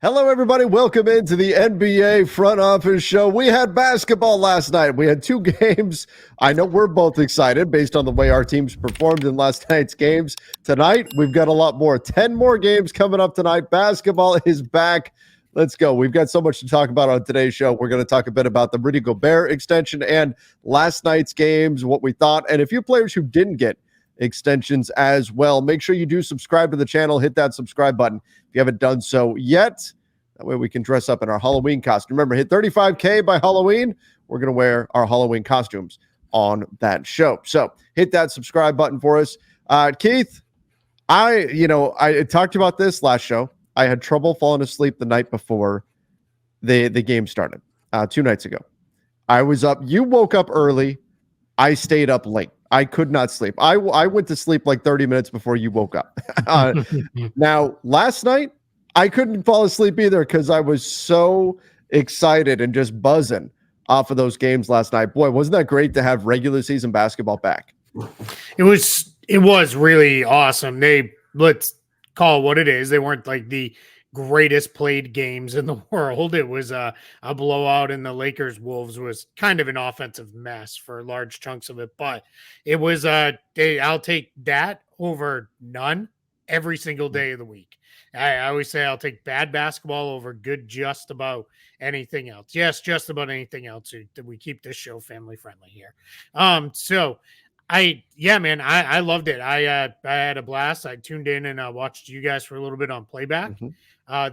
Hello, everybody. Welcome into the NBA Front Office Show. We had basketball last night. We had two games. I know we're both excited based on the way our teams performed in last night's games. Tonight, we've got a lot more. 10 more games coming up tonight. Basketball is back. Let's go. We've got so much to talk about on today's show. We're going to talk a bit about the Rudy Gobert extension and last night's games, what we thought, and a few players who didn't get extensions as well. Make sure you do subscribe to the channel. Hit that subscribe button if you haven't done so yet. That way we can dress up in our Halloween costume. Remember, hit 35K by Halloween. We're going to wear our Halloween costumes on that show. So hit that subscribe button for us. Keith, I talked about this last show. I had trouble falling asleep the night before the game started 2 nights ago. I was up. You woke up early. I stayed up late. I could not sleep. I went to sleep like 30 minutes before you woke up. Now, last night, I couldn't fall asleep either because I was so excited and just buzzing off of those games last night. Boy, wasn't that great to have regular season basketball back? It was really awesome. Let's call it what it is. They weren't like the greatest played games in the world. It was a blowout, and the Lakers Wolves was kind of an offensive mess for large chunks of it, but it was I'll take that over none every single day of the week. I always say I'll take bad basketball over good just about anything else. Yes, just about anything else. We keep this show family friendly here. So I loved it. I had a blast. I tuned in and watched you guys for a little bit on playback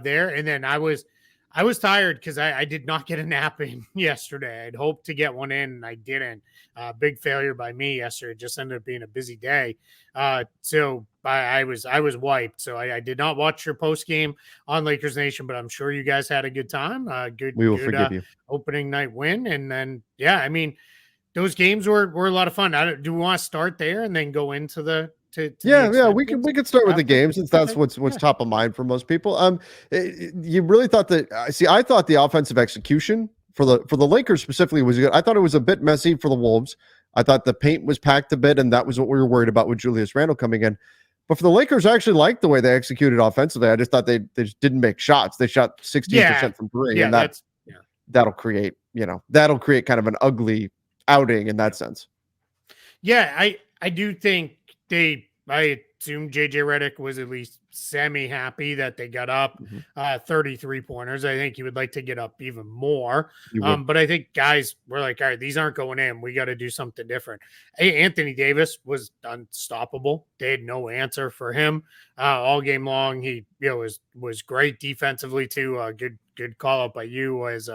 there. And then I was tired because I did not get a nap in yesterday. I'd hoped to get one in and I didn't. Big failure by me yesterday. It just ended up being a busy day. So I was wiped. So I did not watch your post game on Lakers Nation, but I'm sure you guys had a good time. We will forgive you. Opening night win. And then, those games were a lot of fun. Do we want to start there and then go into the we could start with the game since that's what's top of mind for most people. You really thought that? I thought the offensive execution for the Lakers specifically was good. I thought it was a bit messy for the Wolves. I thought the paint was packed a bit, and that was what we were worried about with Julius Randle coming in. But for the Lakers, I actually liked the way they executed offensively. I just thought they just didn't make shots. They shot 16% from three, and that'll create kind of an ugly outing in that sense. Yeah, I do think I assume JJ Redick was at least semi-happy that they got up 33 pointers. I think he would like to get up even more. But I think guys were like, all right, these aren't going in. We got to do something different. Hey, Anthony Davis was unstoppable. They had no answer for him all game long. He was great defensively too. Good call out by you as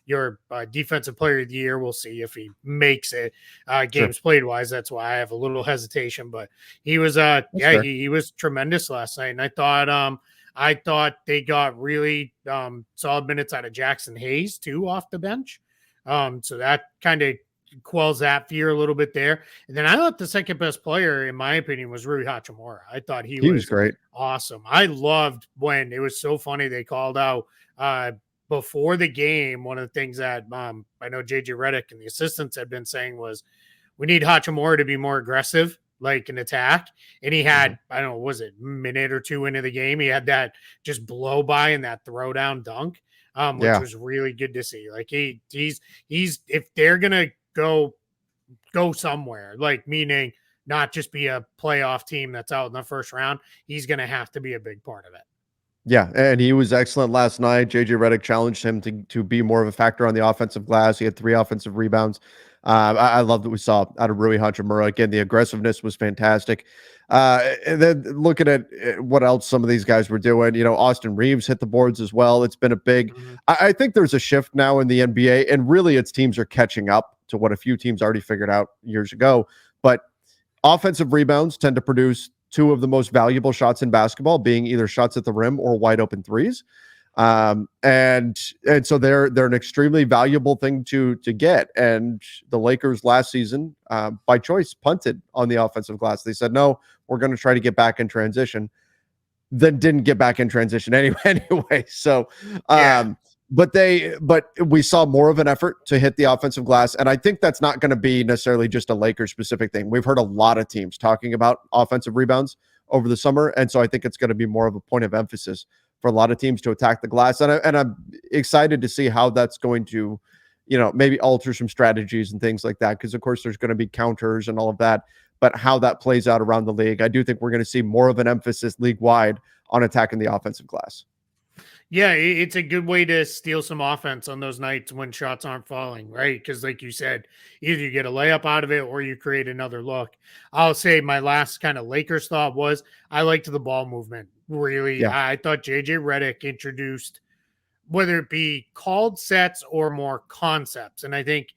your defensive player of the year. We'll see if he makes it games played wise. That's why I have a little hesitation, but he was he was tremendous last night. And I thought they got really solid minutes out of Jackson Hayes too off the bench. So that kind of quells that fear a little bit there. And then I thought the second best player, in my opinion, was Rui Hachimura. I thought he was great. Awesome. I loved when it was so funny. They called out before the game. One of the things that I know JJ Redick and the assistants had been saying was, we need Hachimura to be more aggressive, like an attack. And he had, I don't know, was it a minute or two into the game? He had that just blow by and that throwdown dunk, which was really good to see. Like he's if they're going to go somewhere, like meaning not just be a playoff team that's out in the first round, he's going to have to be a big part of it. Yeah, and he was excellent last night. JJ Redick challenged him to be more of a factor on the offensive glass. He had 3 offensive rebounds. I love that we saw out of Rui Hachimura. Again, the aggressiveness was fantastic. And then looking at what else some of these guys were doing, Austin Reeves hit the boards as well. It's been a big, I think there's a shift now in the NBA, and really its teams are catching up to what a few teams already figured out years ago. But offensive rebounds tend to produce 2 of the most valuable shots in basketball, being either shots at the rim or wide open threes. And so they're an extremely valuable thing to get. And the Lakers last season, by choice, punted on the offensive glass. They said, no, we're going to try to get back in transition. Then didn't get back in transition anyway. So, but we saw more of an effort to hit the offensive glass. And I think that's not going to be necessarily just a Lakers specific thing. We've heard a lot of teams talking about offensive rebounds over the summer. And so I think it's going to be more of a point of emphasis for a lot of teams to attack the glass. And I'm excited to see how that's going to, maybe alter some strategies and things like that. Because, of course, there's going to be counters and all of that. But how that plays out around the league, I do think we're going to see more of an emphasis league-wide on attacking the offensive glass. Yeah, it's a good way to steal some offense on those nights when shots aren't falling, right? Because like you said, either you get a layup out of it or you create another look. I'll say my last kind of Lakers thought was I liked the ball movement. Really, Yeah. I thought JJ Redick introduced, whether it be called sets or more concepts. And I think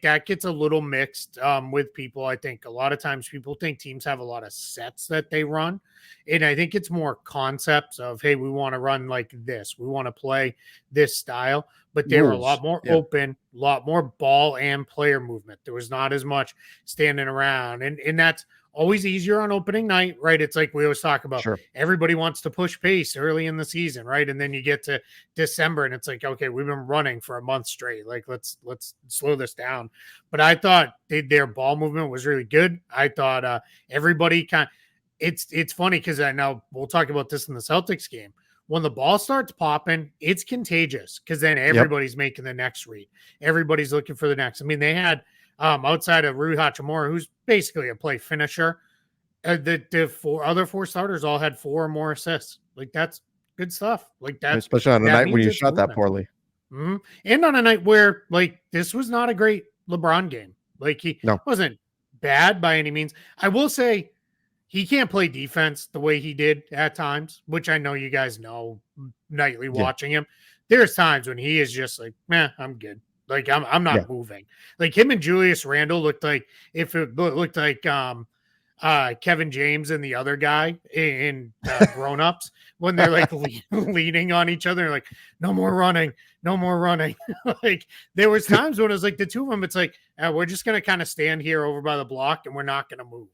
that gets a little mixed with people. I think a lot of times people think teams have a lot of sets that they run. And I think it's more concepts of, hey, we want to run like this. We want to play this style. But they were a lot more open, a lot more ball and player movement. There was not as much standing around. And that's always easier on opening night, right? It's like we always talk about. Sure. Everybody wants to push pace early in the season, right? And then you get to December and it's like, okay, we've been running for a month straight. Like, let's slow this down. But I thought their ball movement was really good. I thought everybody it's funny because I know we'll talk about this in the Celtics game. When the ball starts popping, it's contagious because then everybody's making the next read. Everybody's looking for the next. I mean, they had outside of Rui Hachimura, who's basically a play finisher, the four starters all had 4 or more assists. Like, that's good stuff. Like that, especially on a night when you shot that poorly. Mm-hmm. And on a night where like this was not a great LeBron game. Like he wasn't bad by any means. I will say he can't play defense the way he did at times, which I know you guys know nightly watching him. There's times when he is just like, man, I'm good. Like I'm not moving. Like him and Julius Randle looked like Kevin James and the other guy in Grown Ups when they're like leaning on each other, like no more running. Like there was times when it was like the two of them. It's like we're just gonna kind of stand here over by the block and we're not gonna move.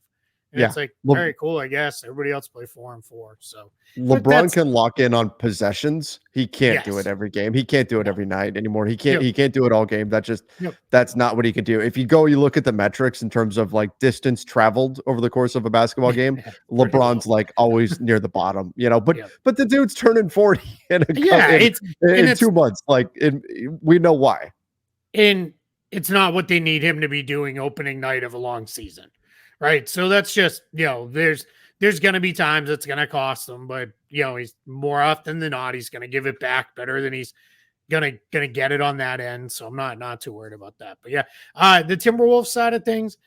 And it's like, very cool, I guess. Everybody else play 4-on-4. So LeBron can lock in on possessions. He can't do it every game. He can't do it every night anymore. He can't do it all game. That's not what he can do. If you look at the metrics in terms of like distance traveled over the course of a basketball game, LeBron's like always near the bottom, but the dude's turning 40 in 2 months. Like we know why. And it's not what they need him to be doing opening night of a long season. Right. So that's just, there's going to be times it's going to cost him, but, he's more often than not, he's going to give it back better than he's going to get it on that end. So I'm not too worried about that. But the Timberwolves side of things,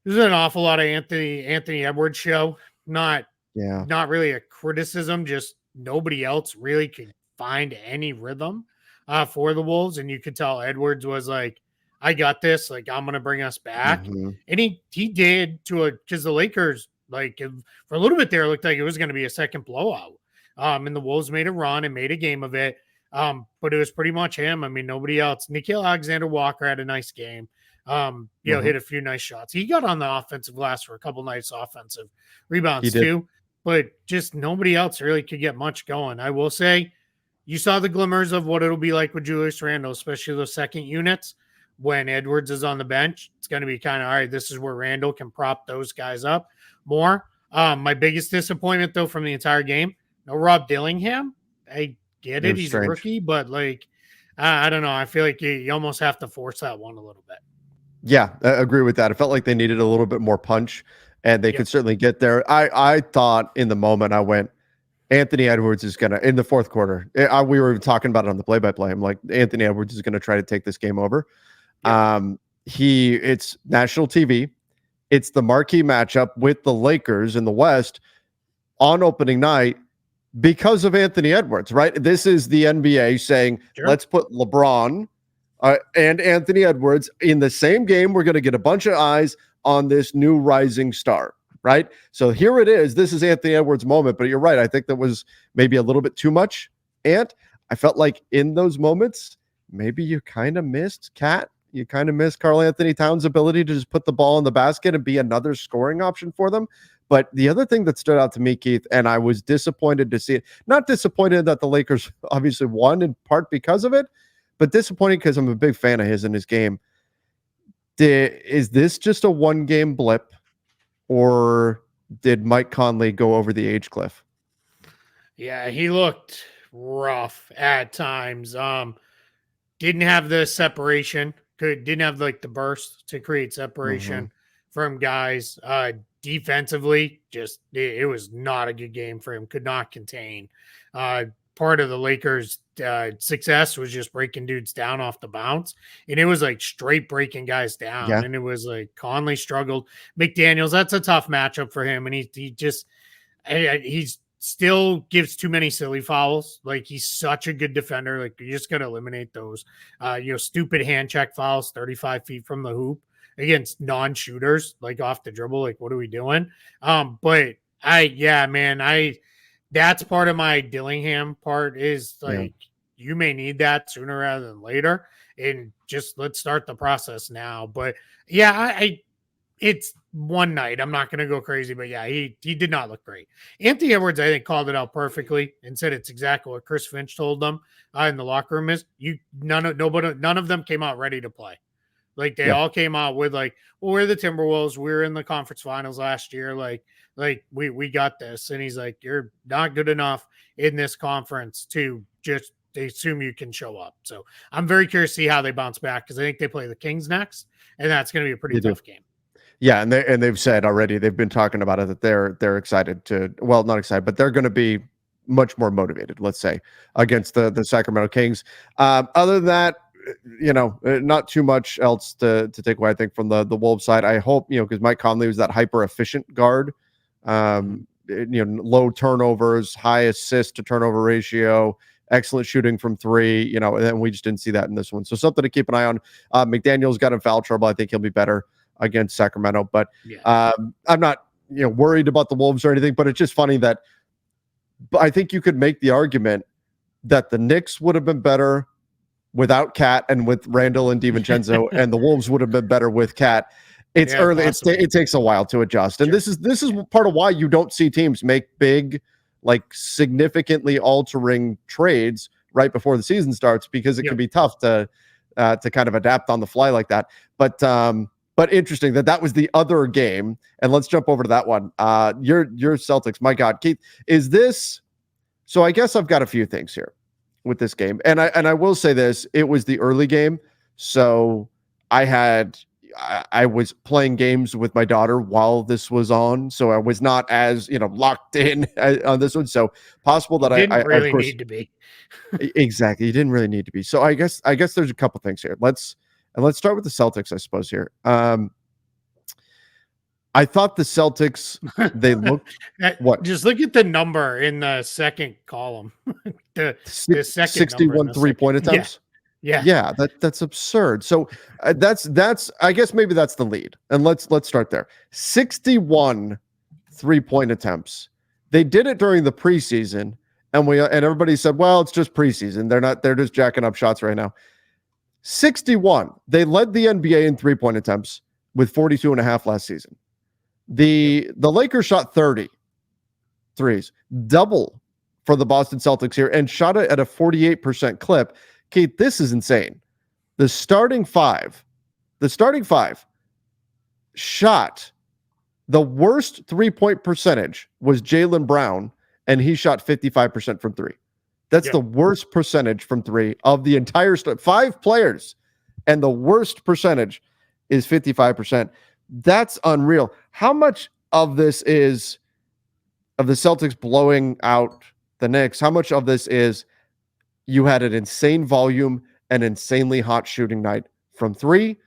there's an awful lot of Anthony Edwards show. Not really a criticism, just nobody else really could find any rhythm for the Wolves. And you could tell Edwards was like, I got this. Like, I'm going to bring us back. Mm-hmm. And he did because the Lakers, like for a little bit there, it looked like it was going to be a second blowout. And the Wolves made a run and made a game of it. But it was pretty much him. I mean, nobody else. Nickeil Alexander-Walker had a nice game. Hit a few nice shots. He got on the offensive glass for a couple nice offensive rebounds too. But just nobody else really could get much going. I will say, you saw the glimmers of what it'll be like with Julius Randle, especially those second units. When Edwards is on the bench, it's going to be kind of, all right, this is where Randall can prop those guys up more. My biggest disappointment, though, from the entire game, no Rob Dillingham. I get it. He's strange. A rookie, but, like, I don't know. I feel like you almost have to force that one a little bit. Yeah, I agree with that. I felt like they needed a little bit more punch, and they could certainly get there. I thought in the moment I went, Anthony Edwards is going to, in the fourth quarter, we were talking about it on the play-by-play. I'm like, Anthony Edwards is going to try to take this game over. It's national TV. It's the marquee matchup with the Lakers in the West on opening night because of Anthony Edwards, right? This is the NBA saying, let's put LeBron and Anthony Edwards in the same game. We're going to get a bunch of eyes on this new rising star, right? So here it is. This is Anthony Edwards' moment, but you're right. I think that was maybe a little bit too much. And I felt like in those moments, maybe you kind of missed Cat. You kind of miss Karl Anthony Towns' ability to just put the ball in the basket and be another scoring option for them. But the other thing that stood out to me, Keith, and I was disappointed to see it, not disappointed that the Lakers obviously won in part because of it, but disappointed because I'm a big fan of his in his game. Is this just a one-game blip, or did Mike Conley go over the age cliff? Yeah, he looked rough at times. Didn't have the separation, didn't have like the burst to create Hmm. separation from guys. Defensively, just it was not a good game for him. Could not contain. Uh, Part of the Lakers' success was just breaking dudes down off the bounce, and it was like straight breaking guys down. Yeah, And it was like Conley struggled. McDaniels, that's a tough matchup for him, and he just he's still gives too many silly fouls. Like he's such a good defender. Like you just got to eliminate those. Stupid hand check fouls 35 feet from the hoop against non-shooters, like off the dribble. Like what are we doing? But man, that's part of my Dillingham part is yeah. like you may need that sooner rather than later, and just let's start the process now. But yeah, I it's one night. I'm not going to go crazy, but yeah, he did not look great. Anthony Edwards, I think, called it out perfectly and said it's exactly what Chris Finch told them in the locker room is none of them came out ready to play. Like they Yeah. all came out with like, well, we're the Timberwolves. We were in the conference finals last year. Like we got this. And he's like, you're not good enough in this conference to just they assume you can show up. So I'm very curious to see how they bounce back because I think they play the Kings next, and that's going to be a pretty They do. tough game. Yeah, they've said already, they've been talking about it, that they're excited to, well, not excited, but they're going to be much more motivated, let's say, against the Sacramento Kings. Other than that, not too much else to take away, I think, from the Wolves side. I hope, because Mike Conley was that hyper efficient guard, low turnovers, high assist to turnover ratio, excellent shooting from three, and then we just didn't see that in this one. So something to keep an eye on. McDaniel's got in foul trouble. I think he'll be better against Sacramento, but I'm not worried about the Wolves or anything, but it's just funny that I think you could make the argument that the Knicks would have been better without Cat and with Randall and DiVincenzo, and the Wolves would have been better with Cat. It's early. It takes a while to adjust, and this is part of why you don't see teams make big, like significantly altering trades right before the season starts, because it can be tough to kind of adapt on the fly like that. But interesting that was the other game. And let's jump over to that one. Your Celtics, my God, Keith, is this? So I guess I've got a few things here with this game. And I will say this, it was the early game. So I was playing games with my daughter while this was on. So I was not as, locked in on this one. So possible that I didn't really of course, need to be. Exactly. You didn't really need to be. So I guess there's a couple things here. Let's start with the Celtics, I suppose, here. I thought the Celtics, they looked what? Just look at the number in the second column. the second 61 3-point attempts. Yeah. That's absurd. So that's I guess maybe that's the lead. And let's start there. 61 3-point attempts. They did it during the preseason, and everybody said, well, it's just preseason. They're just jacking up shots right now. 61. They led the NBA in 3-point attempts with 42 and a half last season. The Lakers shot 30 threes, double for the Boston Celtics here, and shot it at a 48% clip. Kate, this is insane. The starting five shot, the worst 3-point percentage was Jaylen Brown, and he shot 55% from three. That's the worst percentage from three of the entire 5 players, and the worst percentage is 55%. That's unreal. How much of this is of the Celtics blowing out the Knicks? How much of this is you had an insane volume and insanely hot shooting night from three,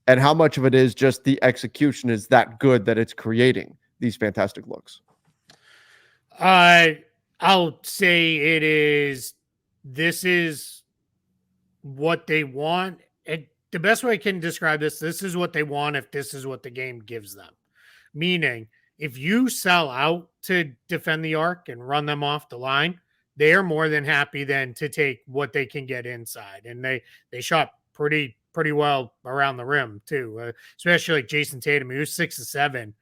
and how much of it is just the execution is that good that it's creating these fantastic looks? I'll say it is. This is what they want. The best way I can describe this is what they want if this is what the game gives them. Meaning, if you sell out to defend the arc and run them off the line, they are more than happy then to take what they can get inside. And they shot pretty well around the rim too, especially like Jason Tatum, he was 6 of 7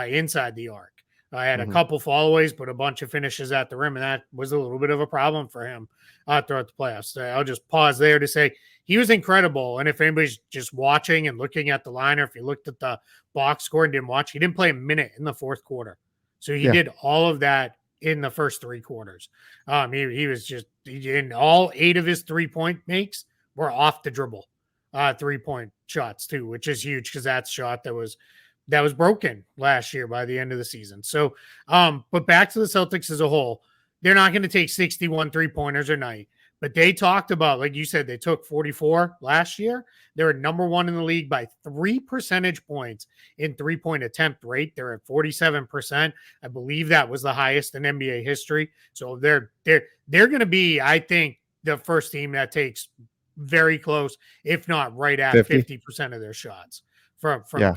inside the arc. I had a couple followaways, but a bunch of finishes at the rim, and that was a little bit of a problem for him throughout the playoffs. So I'll just pause there to say he was incredible. And if anybody's just watching and looking at the line, or if you looked at the box score and didn't watch, he didn't play a minute in the fourth quarter. So he did all of that in the first 3 quarters. He was just in all 8 of his 3-point makes were off the dribble, 3-point shots too, which is huge because that shot that was broken last year by the end of the season. So, but back to the Celtics as a whole, they're not going to take 61 3-pointers a night. But they talked about, like you said, they took 44 last year. They were number 1 in the league by 3 percentage points in 3-point attempt rate. They're at 47%. I believe that was the highest in NBA history. So they're going to be, I think, the first team that takes very close, if not right at 50% of their shots from 3.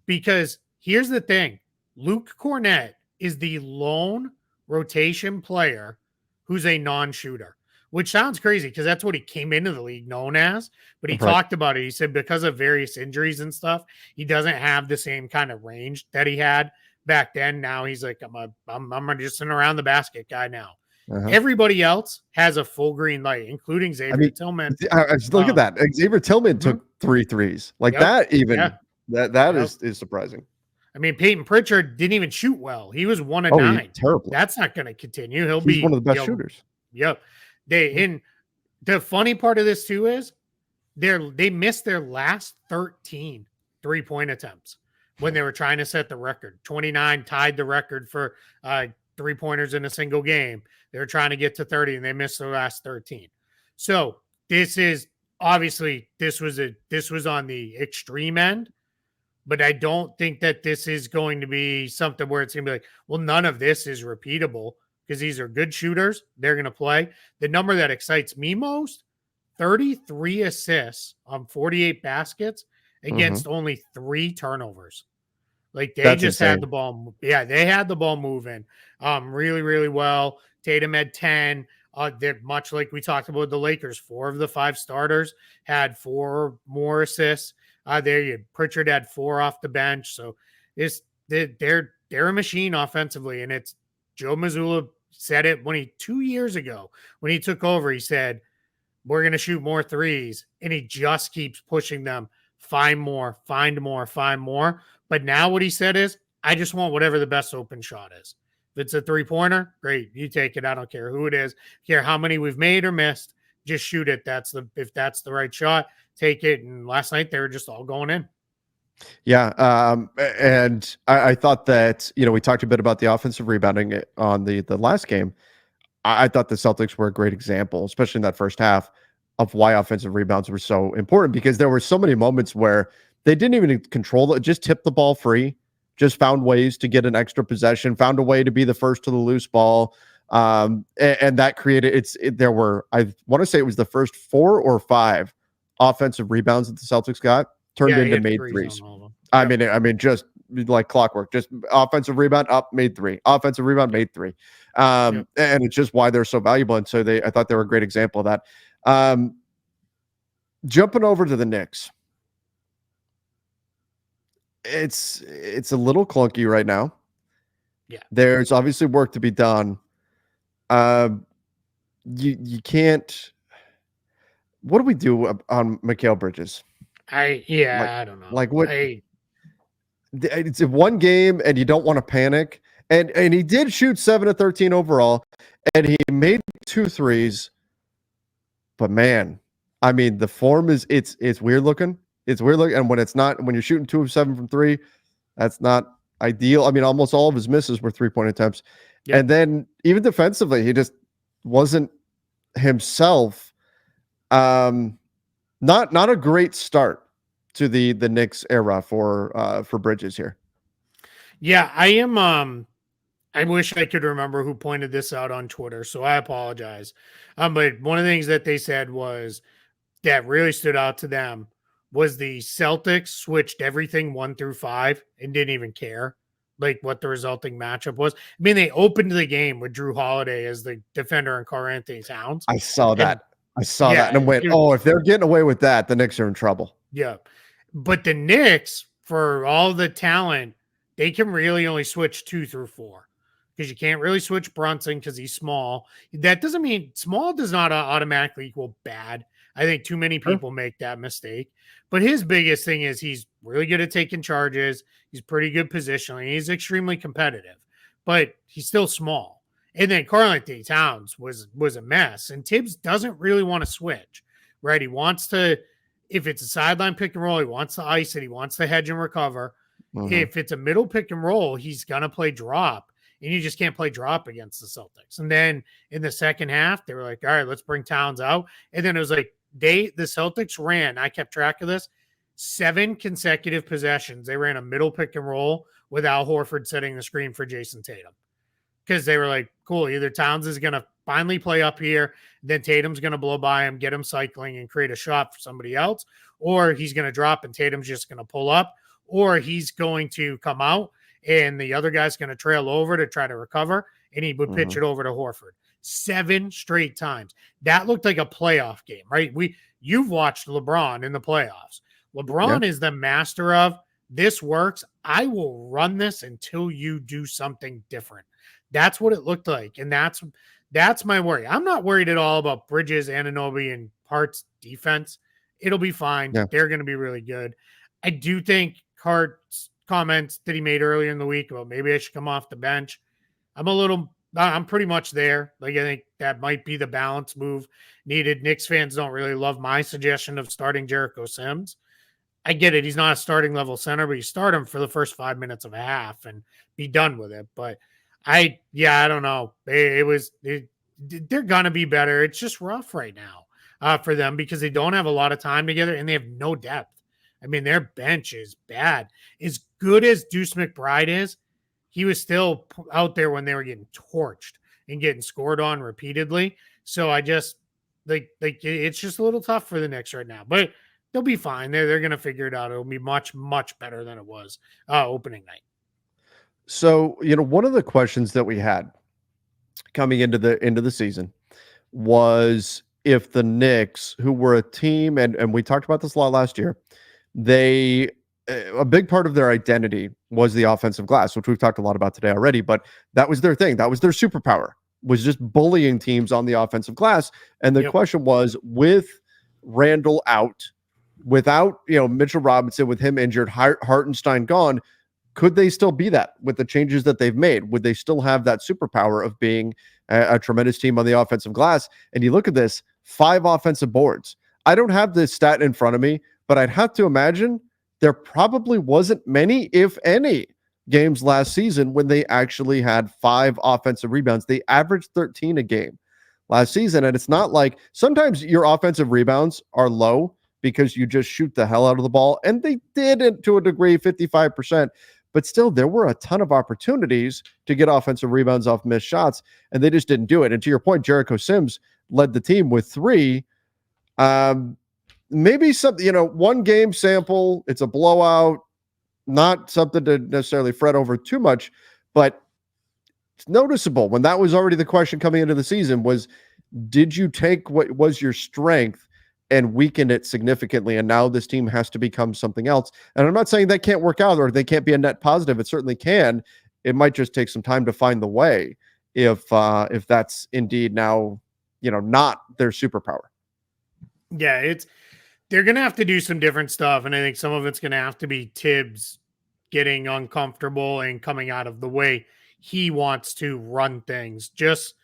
Because here's the thing, Luke Cornett is the lone rotation player who's a non-shooter, which sounds crazy because that's what he came into the league known as. But he talked about it. He said because of various injuries and stuff, he doesn't have the same kind of range that he had back then. Now he's like, I'm just an around the basket guy now. Everybody else has a full green light, including Xavier Tillman. Look at that. Xavier Tillman took 3 threes. Like that even that is surprising. I mean, Peyton Pritchard didn't even shoot well. He was 1 of 9. Terrible. That's not going to continue. He's be one of the best shooters. Yep. And the funny part of this too is they missed their last 13 3-point attempts when they were trying to set the record. 29 tied the record for 3-pointers in a single game. They were trying to get to 30 and they missed their last 13. So this is obviously this was on the extreme end, but I don't think that this is going to be something where it's going to be like, well, none of this is repeatable because these are good shooters. They're going to play. The number that excites me most, 33 assists on 48 baskets against only 3 turnovers. Like they just had the ball. Yeah, they had the ball moving really, really well. Tatum had 10. They're much like we talked about the Lakers. 4 of the 5 starters had 4 more assists. Pritchard had 4 off the bench. So they're a machine offensively. And it's Joe Mazzulla said it 2 years ago when he took over. He said, we're going to shoot more threes. And he just keeps pushing them. Find more. But now what he said is, I just want whatever the best open shot is. If it's a 3-pointer, great. You take it. I don't care who it is. I care how many we've made or missed. Just shoot it. If that's the right shot, take it. And last night they were just all going in. Yeah. And I thought that, we talked a bit about the offensive rebounding on the last game. I thought the Celtics were a great example, especially in that first half, of why offensive rebounds were so important, because there were so many moments where they didn't even control it, just tipped the ball free, just found ways to get an extra possession, found a way to be the first to the loose ball. And that created, I want to say it was the first 4 or 5 offensive rebounds that the Celtics got turned into made threes. I mean, just like clockwork, just offensive rebound up, made 3, offensive rebound, made 3. And it's just why they're so valuable. And so I thought they were a great example of that. Jumping over to the Knicks. It's a little clunky right now. Yeah. There's obviously work to be done. You can't. What do we do on Mikal Bridges? I don't know. Like what? It's in one game, and you don't want to panic. And he did shoot 7 of 13 overall, and he made 2 threes. But man, I mean, the form it's weird looking. It's weird looking, and when you're shooting 2 of 7 from 3, that's not ideal. I mean, almost all of his misses were 3-point attempts. Yep. And then even defensively, he just wasn't himself. Not a great start to the Knicks era for Bridges here. Yeah, I am. I wish I could remember who pointed this out on Twitter, so I apologize. But one of the things that they said was that really stood out to them was the Celtics switched everything 1 through 5 and didn't even care like what the resulting matchup was. I mean, they opened the game with Drew Holiday as the defender and Karl Anthony Towns. I saw that and went, if they're getting away with that, the Knicks are in trouble. Yeah. But the Knicks, for all the talent, they can really only switch 2 through 4 because you can't really switch Brunson because he's small. That doesn't mean small does not automatically equal bad. I think too many people make that mistake. But his biggest thing is he's really good at taking charges. He's pretty good positionally. He's extremely competitive, but he's still small. And then Karl-Anthony Towns was a mess. And Tibbs doesn't really want to switch, right? He wants to, if it's a sideline pick and roll, he wants to ice it. He wants to hedge and recover. If it's a middle pick and roll, he's going to play drop. And you just can't play drop against the Celtics. And then in the second half, they were like, all right, let's bring Towns out. And then it was like the Celtics ran, I kept track of this, 7 consecutive possessions. They ran a middle pick and roll with Al Horford setting the screen for Jason Tatum. Because they were like, cool, either Towns is going to finally play up here, then Tatum's going to blow by him, get him cycling, and create a shot for somebody else, or he's going to drop and Tatum's just going to pull up, or he's going to come out and the other guy's going to trail over to try to recover, and he would pitch it over to Horford. 7 straight times. That looked like a playoff game, right? You've watched LeBron in the playoffs. LeBron is the master of, this works. I will run this until you do something different. That's what it looked like. And that's my worry. I'm not worried at all about Bridges, Anunoby, and Hart's defense. It'll be fine. Yeah. They're going to be really good. I do think Hart's comments that he made earlier in the week about maybe I should come off the bench, I'm pretty much there. Like, I think that might be the balance move needed. Knicks fans don't really love my suggestion of starting Jericho Sims. I get it. He's not a starting level center, but you start him for the first 5 minutes of a half and be done with it. But I don't know. They're going to be better. It's just rough right now for them because they don't have a lot of time together and they have no depth. I mean, their bench is bad. As good as Deuce McBride is, he was still out there when they were getting torched and getting scored on repeatedly. So I just it's just a little tough for the Knicks right now, but they'll be fine. They're going to figure it out. It'll be much, much better than it was opening night. So, one of the questions that we had coming into the season was if the Knicks, who were a team, and we talked about this a lot last year, a big part of their identity was the offensive glass, which we've talked a lot about today already, but that was their thing. That was their superpower, was just bullying teams on the offensive glass. And the question was, with Randall out, without, Mitchell Robinson, with him injured, Hartenstein gone, could they still be that with the changes that they've made? Would they still have that superpower of being a tremendous team on the offensive glass? And you look at this, 5 offensive boards. I don't have this stat in front of me, but I'd have to imagine there probably wasn't many, if any, games last season when they actually had 5 offensive rebounds. They averaged 13 a game last season. And it's not like sometimes your offensive rebounds are low because you just shoot the hell out of the ball. And they did it to a degree, 55%. But still, there were a ton of opportunities to get offensive rebounds off missed shots, and they just didn't do it. And to your point, Jericho Sims led the team with 3. Maybe something, one game sample, it's a blowout, not something to necessarily fret over too much, but it's noticeable when that was already the question coming into the season was, did you take what was your strength and weaken it significantly? And now this team has to become something else. And I'm not saying that can't work out or they can't be a net positive. It certainly can. It might just take some time to find the way if that's indeed now, not their superpower. Yeah, they're going to have to do some different stuff. And I think some of it's going to have to be Tibbs getting uncomfortable and coming out of the way he wants to run things just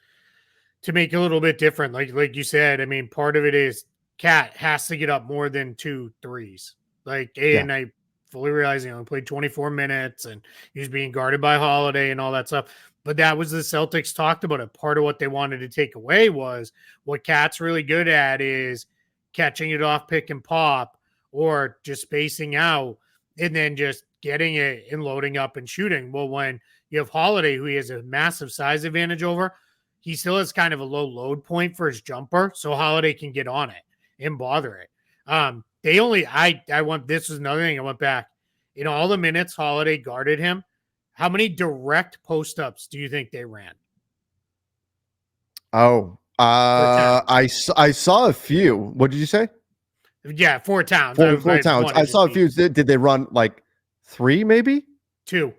to make it a little bit different. Like you said, I mean, part of it is Cat has to get up more than 2 threes. And I fully realize he only played 24 minutes and he was being guarded by Holiday and all that stuff. But that was the Celtics talked about it. Part of what they wanted to take away was what Cat's really good at is catching it off pick and pop or just spacing out and then just getting it and loading up and shooting. Well, when you have Holiday, who he has a massive size advantage over, he still has kind of a low load point for his jumper, so Holiday can get on it and bother it. This was another thing I went back. In all the minutes Holiday guarded him, how many direct post-ups do you think they ran? I saw a few. What did you say? Yeah, 4 Towns. 4 Towns. I saw a few. Did they run like 3 maybe? 2.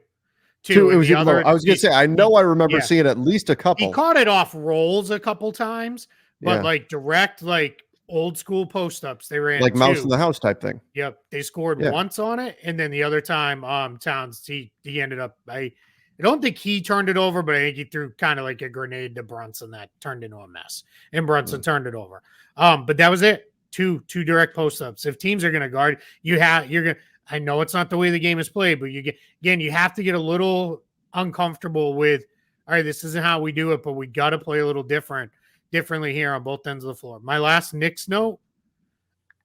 It was even lower. I was going to say, I remember seeing at least a couple. He caught it off rolls a couple times, but direct, old school post-ups, they ran like 2. mouse in the house type thing. Yep. They scored once on it. And then the other time, Towns, he ended up, I I don't think he turned it over, but I think he threw kind of like a grenade to Brunson that turned into a mess, and Brunson turned it over. But that was it. Two direct post ups. If teams are going to guard, you're going. I know it's not the way the game is played, but you have to get a little uncomfortable with. All right, this isn't how we do it, but we got to play a little differently here on both ends of the floor. My last Knicks note.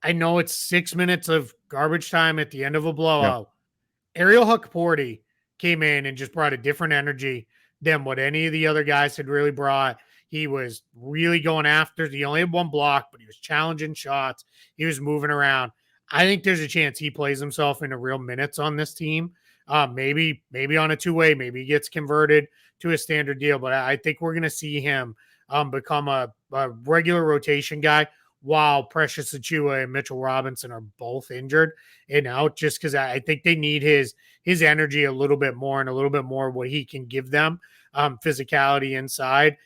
I know it's 6 minutes of garbage time at the end of a blowout. Yeah. Ariel Hukporti came in and just brought a different energy than what any of the other guys had really brought. He was really going after. He only had one block, but he was challenging shots. He was moving around. I think there's a chance he plays himself into real minutes on this team. Maybe on a two-way. Maybe he gets converted to a standard deal. But I think we're going to see him become a regular rotation guy while Precious Achiuwa and Mitchell Robinson are both injured and out, just because I think they need his energy a little bit more and a little bit more what he can give them, physicality inside.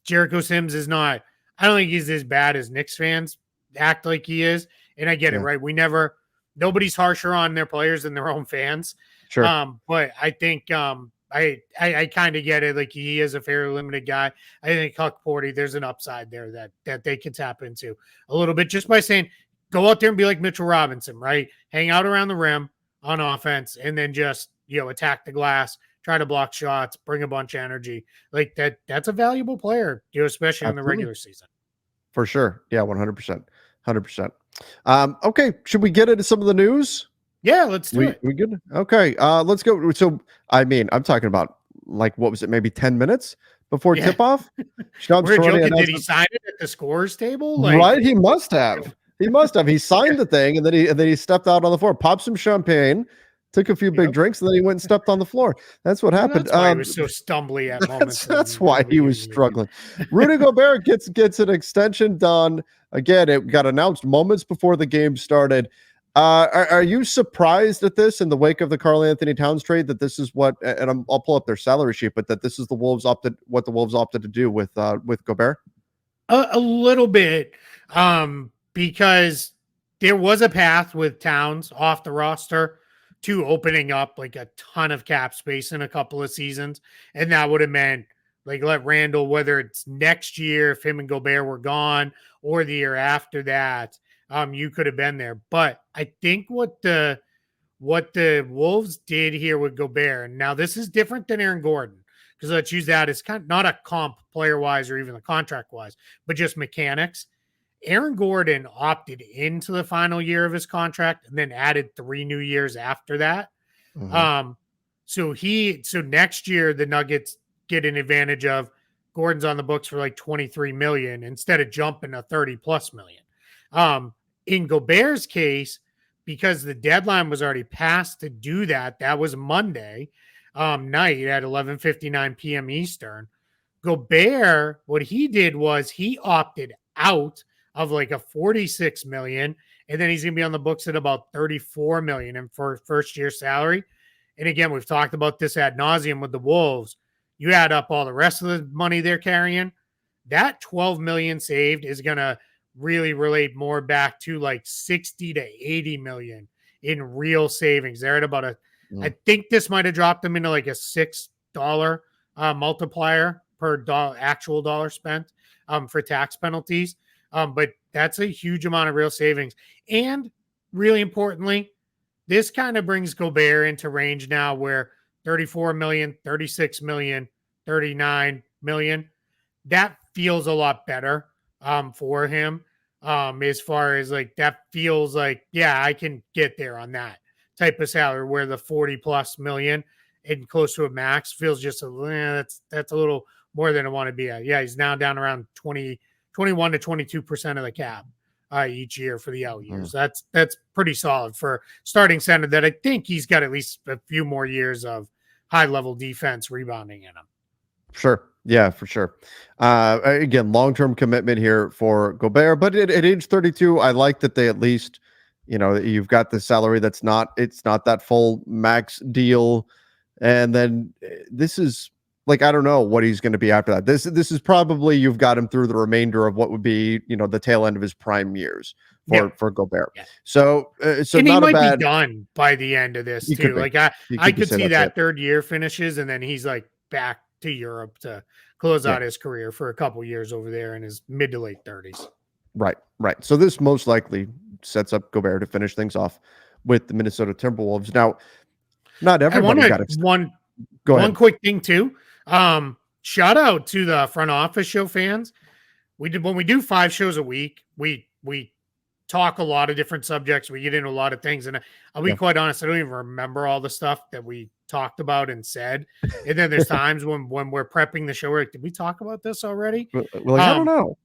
Jericho Sims is not – I don't think he's as bad as Knicks fans act like he is, and I get it, right? Nobody's harsher on their players than their own fans. Sure. But I think I kind of get it. Like, he is a fairly limited guy. I think Hukporti, there's an upside there that they can tap into a little bit just by saying, go out there and be like Mitchell Robinson, right? Hang out around the rim on offense and then just, attack the glass, try to block shots, bring a bunch of energy. Like that's a valuable player, especially in the regular season. For sure. Yeah, 100%. 100%. Okay. Should we get into some of the news? Yeah, let's do it. We good? Okay. Let's go. So, I'm talking about, like, what was it? Maybe 10 minutes before tip-off? We're joking. Did he sign it at the scorer's table? Right. He must have. He signed the thing, and then he stepped out on the floor, popped some champagne, took a few big drinks, and then he went and stepped on the floor. That's what happened. That's why he was so stumbly at moments. That's why he was struggling. Rudy Gobert gets an extension done. Again, it got announced moments before the game started. Are you surprised at this in the wake of the Karl Anthony Towns trade, that this is what, and I'll pull up their salary sheet, but that this is the Wolves opted to do with Gobert? A little bit, because there was a path with Towns off the roster to opening up like a ton of cap space in a couple of seasons. And that would have meant, like, let Randall, whether it's next year, if him and Gobert were gone, or the year after that, you could have been there. But I think what the Wolves did here with Gobert, and now this is different than Aaron Gordon, because let's use that as kind of not a comp player-wise or even the contract-wise, but just mechanics. Aaron Gordon opted into the final year of his contract and then added 3 new years after that. Mm-hmm. So next year the Nuggets get an advantage of Gordon's on the books for like $23 million instead of jumping to $30+ million. In Gobert's case, because the deadline was already passed to do that, that was Monday night at 11:59 p.m. Eastern. Gobert, what he did was he opted out of like a $46 million, and then he's going to be on the books at about $34 million in for first year salary. And again, we've talked about this ad nauseum with the Wolves. You add up all the rest of the money they're carrying, that $12 million saved is going to really relate more back to like 60 to 80 million in real savings. They're at about I think this might have dropped them into like a $6 multiplier per actual dollar spent for tax penalties. But that's a huge amount of real savings. And really importantly, this kind of brings Gobert into range now where 34 million, 36 million, 39 million, that feels a lot better for him. As far as like, that feels like, yeah, I can get there on that type of salary, where the 40+ million and close to a max feels just that's a little more than I want to be at. Yeah, he's now down around 21 to 22% of the cap each year for the out years. That's pretty solid for starting center that I think he's got at least a few more years of high level defense rebounding in him. Sure. Yeah, for sure. Again, long-term commitment here for Gobert, but at age 32, I like that they at least, you've got the salary it's not that full max deal. And then this is like, I don't know what he's going to be after that. This is probably, you've got him through the remainder of what would be, the tail end of his prime years for Gobert. Yeah. So And he not a might be bad. done by the end of this He could too. be. Like He I could be could say see that's it. that third year finishes and then he's like back to Europe to close Yeah. out his career for a couple years over there in his mid to late 30s. Right. So this most likely sets up Gobert to finish things off with the Minnesota Timberwolves. Now, not I want everybody got to one Go ahead. quick thing too. Shout out to the front office show fans. When we do 5 shows a week, we talk a lot of different subjects. We get into a lot of things, and I'll be quite honest, I don't even remember all the stuff that we talked about and said. And then there's times when we're prepping the show, we're like, did we talk about this already? We're like, I don't know.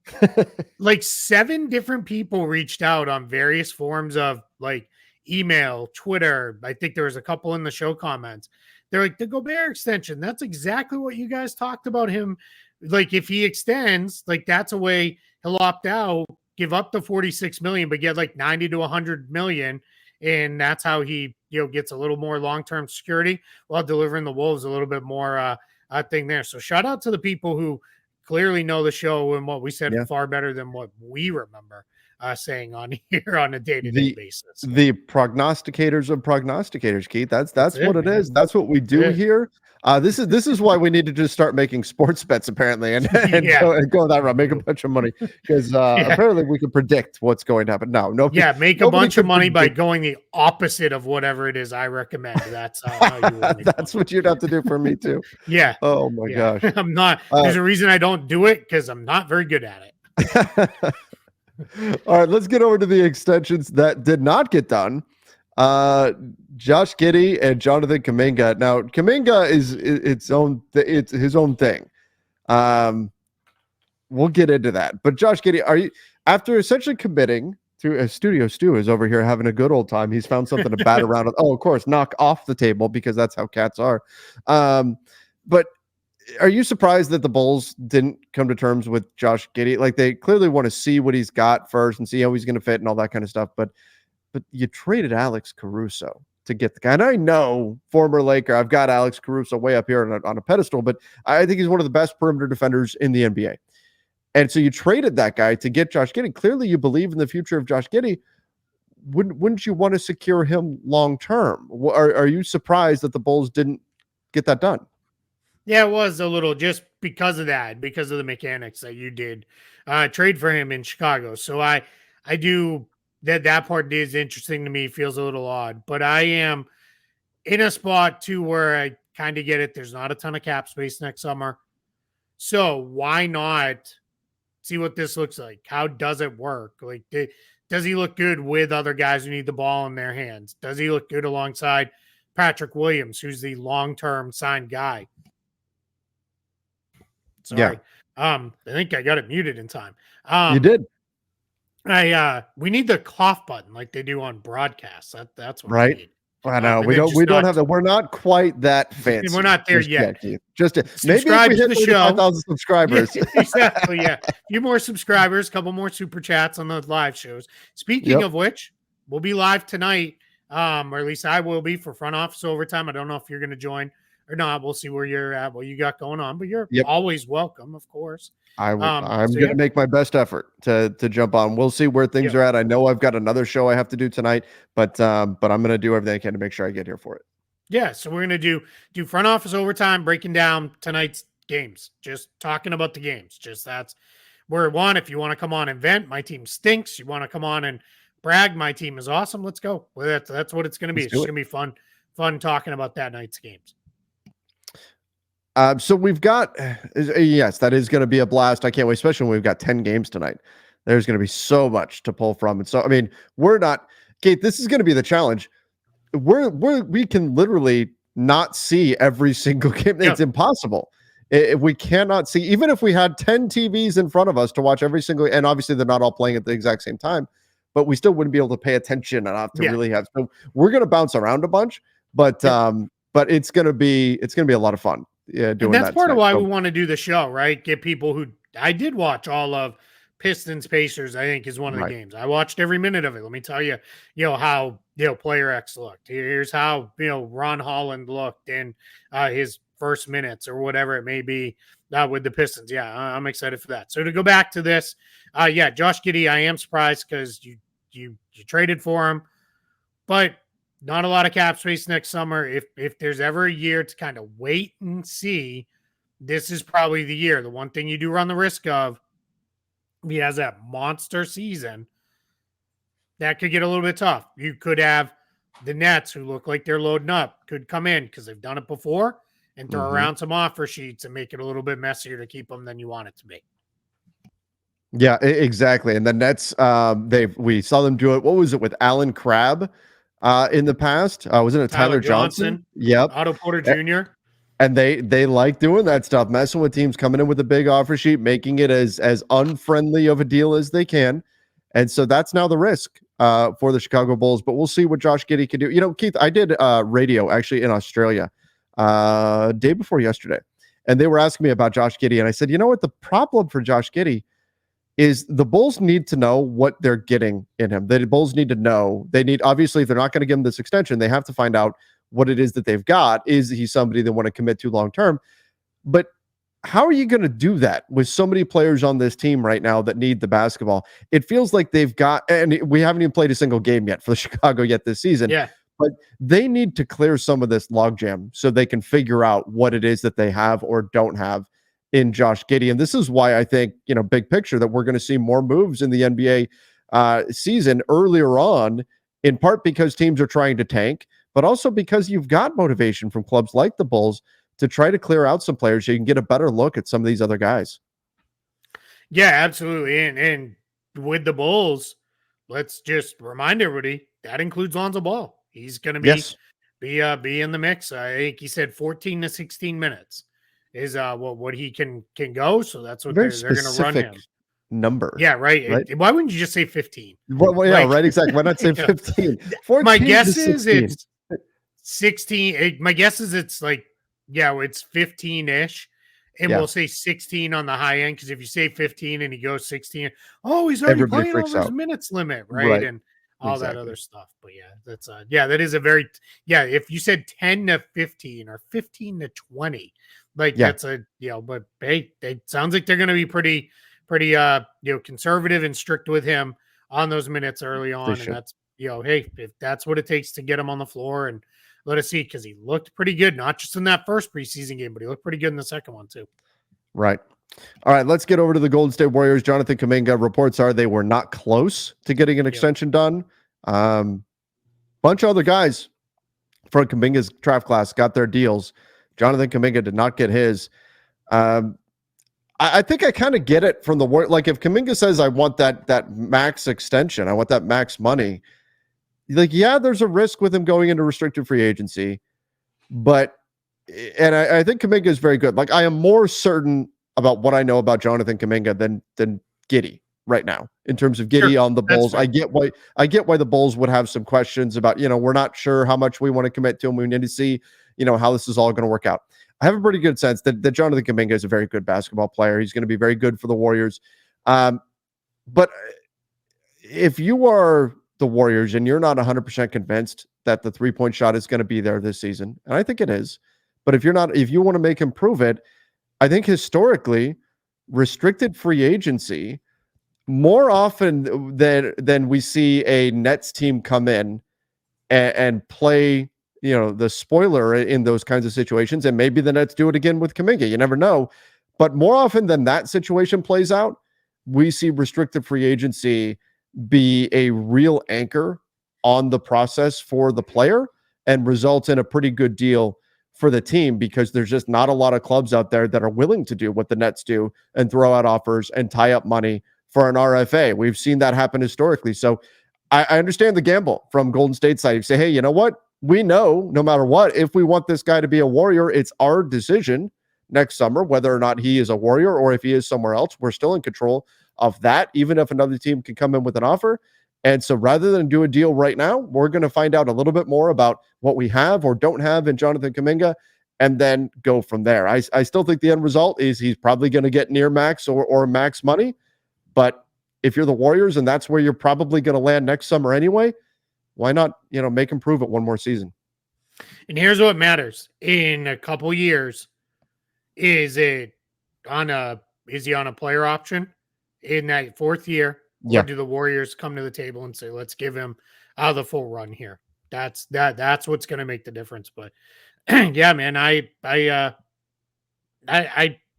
Like 7 different people reached out on various forms of like email, Twitter. I think there was a couple in the show comments. They're like, the Gobert extension. That's exactly what you guys talked about him. Like, if he extends, like that's a way he'll opt out, give up the 46 million, but get like 90 to 100 million. And that's how he, gets a little more long-term security while delivering the Wolves a little bit more thing there. So shout out to the people who clearly know the show and what we said far better than what we remember saying on here on a day-to-day basis. The prognosticators of prognosticators, Keith. That's what it is. That's what we do here. This is why we need to just start making sports bets, apparently, and go that route, make a bunch of money, because apparently we can predict what's going to happen. Make a bunch of money by going the opposite of whatever it is I recommend. That's how you will make that's money. What you'd have to do for me too. Yeah. Oh my gosh. I'm not. There's a reason I don't do it, because I'm not very good at it. All right, let's get over to the extensions that did not get done. Josh Giddey and Jonathan Kuminga. Now, Kuminga is its his own thing. We'll get into that. But Josh Giddey, are you, after essentially committing to a Studio Stu is over here having a good old time, he's found something to bat around with. Oh, of course, knock off the table, because that's how cats are. But are you surprised that the Bulls didn't come to terms with Josh Giddey? Like, they clearly want to see what he's got first and see how he's going to fit and all that kind of stuff. But you traded Alex Caruso to get the guy. And I know, former Laker, I've got Alex Caruso way up here on a pedestal, but I think he's one of the best perimeter defenders in the NBA. And so you traded that guy to get Josh Giddey. Clearly you believe in the future of Josh Giddey. Wouldn't you want to secure him long term? Are you surprised that the Bulls didn't get that done? Yeah, it was a little, just because of that, because of the mechanics that you did trade for him in Chicago. So I do that part is interesting to me, feels a little odd, but I am in a spot too where I kind of get it. There's not a ton of cap space next summer. So why not see what this looks like? How does it work? Like, does he look good with other guys who need the ball in their hands? Does he look good alongside Patrick Williams, who's the long-term signed guy? Sorry. I think I got it muted in time. You did. We need the cough button like they do on broadcasts. That's what right. we need. I know we don't have that. We're not quite that fancy. We're not there yet. Just maybe subscribe if we to hit the show. 5,000 subscribers. Exactly. Yeah, a few more subscribers, a couple more super chats on the live shows. Speaking of which, we'll be live tonight, or at least I will be, for front office overtime. I don't know if you're going to join or not. We'll see where you're at, what you got going on, but you're always welcome, of course. I'm going to make my best effort to jump on. We'll see where things are at. I know I've got another show I have to do tonight, but I'm going to do everything I can to make sure I get here for it. Yeah. So we're going to do front office overtime, breaking down tonight's games, just talking about the games. Just that's where one. If you want to come on and vent, my team stinks. You want to come on and brag, my team is awesome. Let's go. Well, that's what it's going to be. It's going to be fun talking about that night's games. So we've got, yes, that is going to be a blast. I can't wait, especially when we've got 10 games tonight. There's going to be so much to pull from. And so, I mean, we're not, Kate, this is going to be the challenge. We can literally not see every single game. It's impossible. We cannot see, even if we had 10 TVs in front of us to watch every single, and obviously they're not all playing at the exact same time, but we still wouldn't be able to pay attention enough to really have. So we're going to bounce around a bunch, but it's going to be a lot of fun. Yeah, doing and that's part tonight. of why we want to do the show, right? Get people who I did watch all of Pistons Pacers. I think is one of the games I watched every minute of it. Let me tell you, how player X looked. Here's how Ron Holland looked, and his first minutes or whatever it may be with the Pistons. Yeah, I'm excited for that. So to go back to this, Josh Giddey, I am surprised because you traded for him, but not a lot of cap space next summer. If there's ever a year to kind of wait and see, this is probably the year. The one thing you do run the risk of, if he has that monster season, that could get a little bit tough. You could have the Nets, who look like they're loading up, could come in because they've done it before and throw around some offer sheets and make it a little bit messier to keep them than you want it to be. Yeah, exactly. And the Nets, we saw them do it. What was it with Alan Crabb in the past? Wasn't it Tyler Johnson? Yep. Otto Porter Jr. And they like doing that stuff, messing with teams, coming in with a big offer sheet, making it as unfriendly of a deal as they can. And so that's now the risk for the Chicago Bulls. But we'll see what Josh Giddey can do. You know, Keith, I did radio actually in Australia day before yesterday, and they were asking me about Josh Giddey, and I said, you know what, the problem for Josh Giddey is the Bulls need to know what they're getting in him. The Bulls need to know. They need, obviously, if they're not going to give him this extension, they have to find out what it is that they've got. Is he somebody they want to commit to long term? But how are you going to do that with so many players on this team right now that need the basketball? It feels like they've got, and we haven't even played a single game yet for the Chicago yet this season. Yeah. But they need to clear some of this logjam so they can figure out what it is that they have or don't have in Josh Giddey. And this is why I think, big picture, that we're going to see more moves in the NBA season earlier on, in part because teams are trying to tank, but also because you've got motivation from clubs like the Bulls to try to clear out some players so you can get a better look at some of these other guys. Yeah, absolutely. And with the Bulls, let's just remind everybody that includes Lonzo Ball. He's going to be in the mix. I think he said 14 to 16 minutes is what he can go. So that's what they're going to run him. Number. Yeah, right. Why wouldn't you just say 15? Well, yeah, right. Exactly. Why not say 15? 14 my guess is 16. It's 16. My guess is it's like, it's 15-ish. And we'll say 16 on the high end, because if you say 15 and he goes 16, he's already playing over his minutes limit, right? And all that other stuff. But that's that is a very if you said 10 to 15 or 15 to 20, that's but hey, it sounds like they're going to be pretty conservative and strict with him on those minutes early on. And that's hey, if that's what it takes to get him on the floor, and let us see, because he looked pretty good, not just in that first preseason game, but he looked pretty good in the second one too. Right. All right, let's get over to the Golden State Warriors. Jonathan Kuminga, reports are they were not close to getting an extension done. Bunch of other guys from Kuminga's draft class got their deals. Jonathan Kuminga did not get his. I think I kind of get it from the Warriors. Like, if Kuminga says, I want that max extension, I want that max money, there's a risk with him going into restricted free agency. But, and I think Kuminga is very good. Like, I am more certain about what I know about Jonathan Kuminga than Giddey right now, in terms of Giddey on the Bulls. I get why the Bulls would have some questions about, we're not sure how much we want to commit to him. We need to see, how this is all going to work out. I have a pretty good sense that Jonathan Kuminga is a very good basketball player. He's going to be very good for the Warriors. But if you are the Warriors and you're not 100% convinced that the 3-point shot is going to be there this season, and I think it is, but if you want to make him prove it, I think historically, restricted free agency, more often than we see a Nets team come in and play, the spoiler in those kinds of situations, and maybe the Nets do it again with Kuminga. You never know. But more often than that situation plays out, we see restricted free agency be a real anchor on the process for the player and result in a pretty good deal for the team, because there's just not a lot of clubs out there that are willing to do what the Nets do and throw out offers and tie up money for an RFA. We've seen that happen historically. So I understand the gamble from Golden State side. You say, hey, you know what? We know no matter what, if we want this guy to be a Warrior, it's our decision next summer, whether or not he is a Warrior or if he is somewhere else. We're still in control of that, even if another team can come in with an offer. And so rather than do a deal right now, we're going to find out a little bit more about what we have or don't have in Jonathan Kuminga, and then go from there. I still think the end result is he's probably going to get near max or max money. But if you're the Warriors and that's where you're probably going to land next summer anyway, why not, make him prove it one more season? And here's what matters in a couple years: is it is he on a player option in that 4th year, or Yeah. do the Warriors come to the table and say, let's give him the full run here? That's what's going to make the difference. But yeah, man, I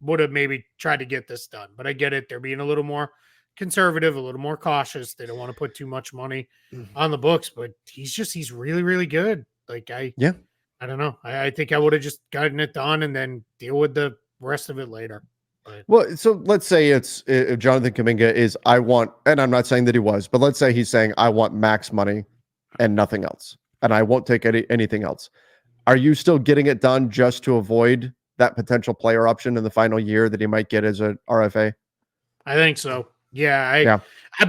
would have maybe tried to get this done, but I get it. They're being a little more conservative, a little more cautious. They don't want to put too much money on the books, but he's really, really good. Like Yeah. I don't know. I think I would have just gotten it done and then deal with the rest of it later. But Well, so let's say it's if Jonathan Kuminga is I want, and I'm not saying that he was, but let's say he's saying I want max money and nothing else, and I won't take anything else. Are you still getting it done just to avoid that potential player option in the final year that he might get as a RFA? I think so. Yeah, Yeah.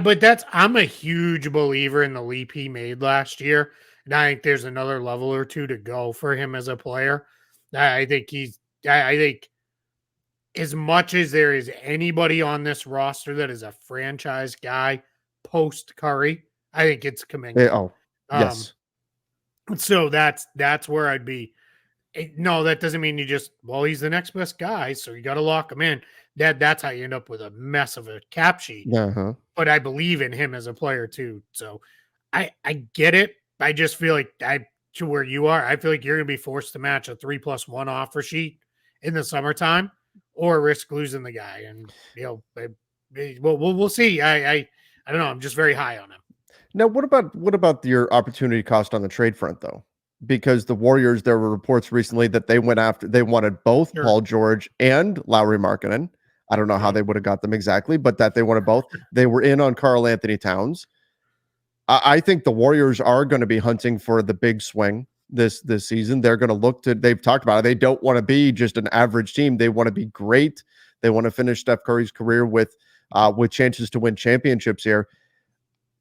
but I'm a huge believer in the leap he made last year. And I think there's another level or two to go for him as a player. I think I think as much as there is anybody on this roster that is a franchise guy post Curry, I think it's Kuminga. Oh, Um, yes. so that's where I'd be. No, that doesn't mean he's the next best guy, so you got to lock him in. That's how you end up with a mess of a cap sheet. Uh-huh. But I believe in him as a player too. So I get it. I just feel like to where you are, I feel like you're gonna be forced to match a 3+1 offer sheet in the summertime or risk losing the guy. And we'll see. I don't know. I'm just very high on him. Now, what about your opportunity cost on the trade front though? Because the Warriors, there were reports recently that they wanted both Sure. Paul George and Lowry Markkanen. I don't know how they would have got them exactly, but that they wanted both. They were in on Karl Anthony Towns. I think the Warriors are going to be hunting for the big swing this season. They're going to look to. They've talked about it. They don't want to be just an average team. They want to be great. They want to finish Steph Curry's career with chances to win championships here.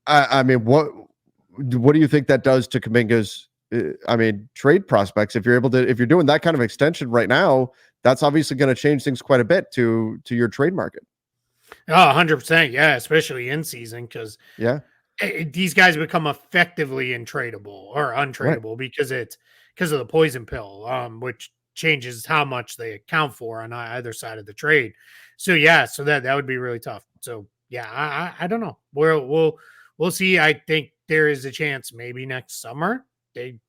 I mean, what do you think that does to Kuminga's? Trade prospects. If you're doing that kind of extension right now, that's obviously going to change things quite a bit to your trade market. Oh, 100%. Yeah, especially in season because these guys become effectively intradable or untradeable because of the poison pill, which changes how much they account for on either side of the trade. So yeah, so that would be really tough. So yeah, I don't know. We'll see. I think there is a chance maybe next summer.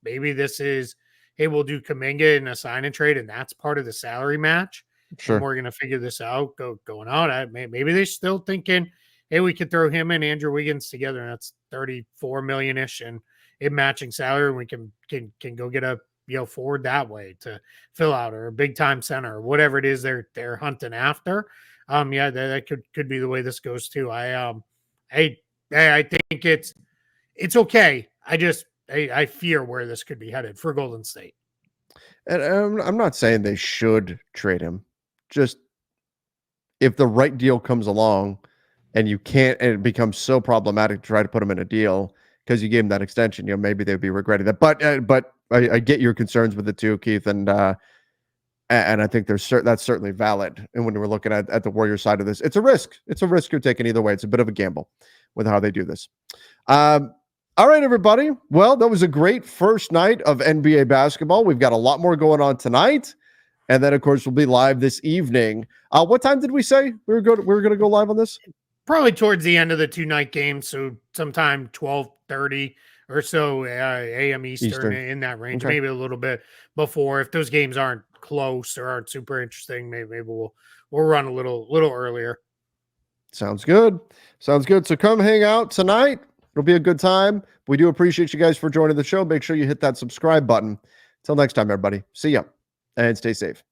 Maybe this is, hey, we'll do Kuminga in a sign and trade, and that's part of the salary match. Sure. And we're gonna figure this out going out. Maybe they're still thinking, hey, we could throw him and Andrew Wiggins together, and that's 34 million-ish and in matching salary, and we can go get a forward that way to fill out, or a big time center, or whatever it is they're hunting after. That could be the way this goes too. I think it's okay. I fear where this could be headed for Golden State. And I'm not saying they should trade him. Just if the right deal comes along and you can't, and it becomes so problematic to try to put him in a deal because you gave him that extension, maybe they'd be regretting that. But I get your concerns with it too, Keith. And I think that's certainly valid. And when we're looking at the Warriors side of this, it's a risk. It's a risk you're taking either way. It's a bit of a gamble with how they do this. All right, everybody. Well, that was a great first night of NBA basketball. We've got a lot more going on tonight. And then, of course, we'll be live this evening. What time did we say we were going to go live on this? Probably towards the end of the 2-night game. So sometime 12:30 or so a.m. Eastern in that range. Okay. Maybe a little bit before. If those games aren't close or aren't super interesting, maybe we'll run a little earlier. Sounds good. So come hang out tonight. It'll be a good time. We do appreciate you guys for joining the show. Make sure you hit that subscribe button. Until next time, everybody. See ya and stay safe.